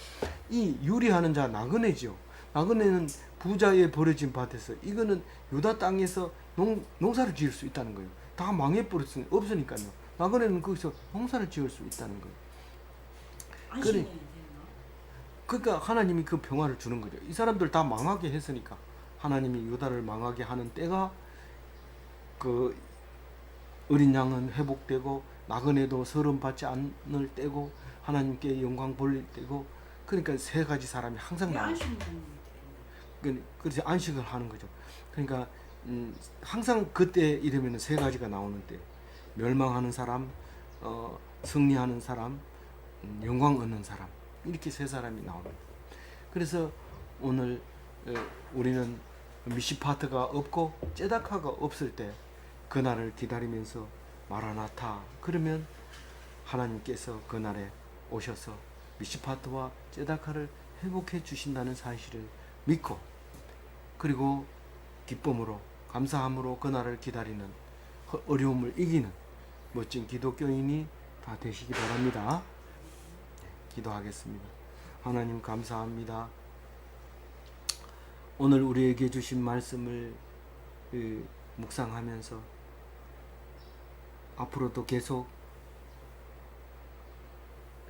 이 유리하는 자 나그네죠. 나그네는 부자의 버려진 밭에서, 이거는 유다 땅에서 농사를 지을 수 있다는 거예요. 다 망해버렸으니 없으니까요. 나그네는 거기서 농사를 지을 수 있다는 거예요. 안심해야 되나? 그러니까 하나님이 그 평화를 주는 거죠. 이 사람들 다 망하게 했으니까 하나님이 유다를 망하게 하는 때가, 그 어린 양은 회복되고 나그네도 서름 받지 않을 때고 하나님께 영광 돌릴 때고, 그러니까 세 가지 사람이 항상 나와요. 안심은 그래서 안식을 하는 거죠. 그러니까 항상 그때 이러면 세 가지가 나오는 때, 멸망하는 사람, 승리하는 사람, 영광 얻는 사람, 이렇게 세 사람이 나옵니다. 그래서 오늘 우리는 미시파트가 없고 째다카가 없을 때 그날을 기다리면서 마라나타, 그러면 하나님께서 그날에 오셔서 미시파트와 째다카를 회복해 주신다는 사실을 믿고, 그리고 기쁨으로 감사함으로 그날을 기다리는, 어려움을 이기는 멋진 기독교인이 다 되시기 바랍니다. 기도하겠습니다. 하나님 감사합니다. 오늘 우리에게 주신 말씀을 묵상하면서 앞으로도 계속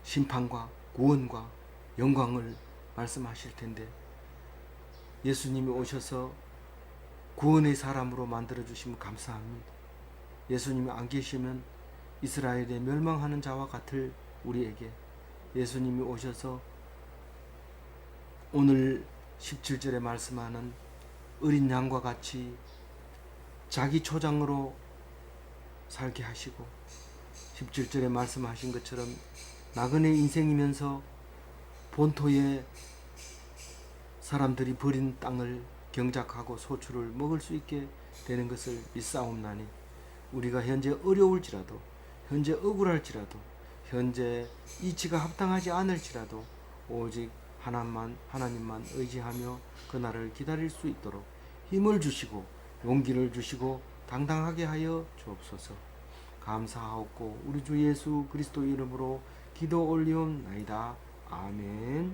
심판과 구원과 영광을 말씀하실 텐데 예수님이 오셔서 구원의 사람으로 만들어 주시면 감사합니다. 예수님이 안 계시면 이스라엘의 멸망하는 자와 같을 우리에게 예수님이 오셔서 오늘 17절에 말씀하는 어린 양과 같이 자기 초장으로 살게 하시고 17절에 말씀하신 것처럼 나그네 인생이면서 본토에 사람들이 버린 땅을 경작하고 소출을 먹을 수 있게 되는 것을 믿사옵나니 우리가 현재 어려울지라도 현재 억울할지라도 현재 이치가 합당하지 않을지라도 오직 하나님만 의지하며 그날을 기다릴 수 있도록 힘을 주시고 용기를 주시고 당당하게 하여 주옵소서. 감사하옵고 우리 주 예수 그리스도 이름으로 기도 올리옵나이다. 아멘.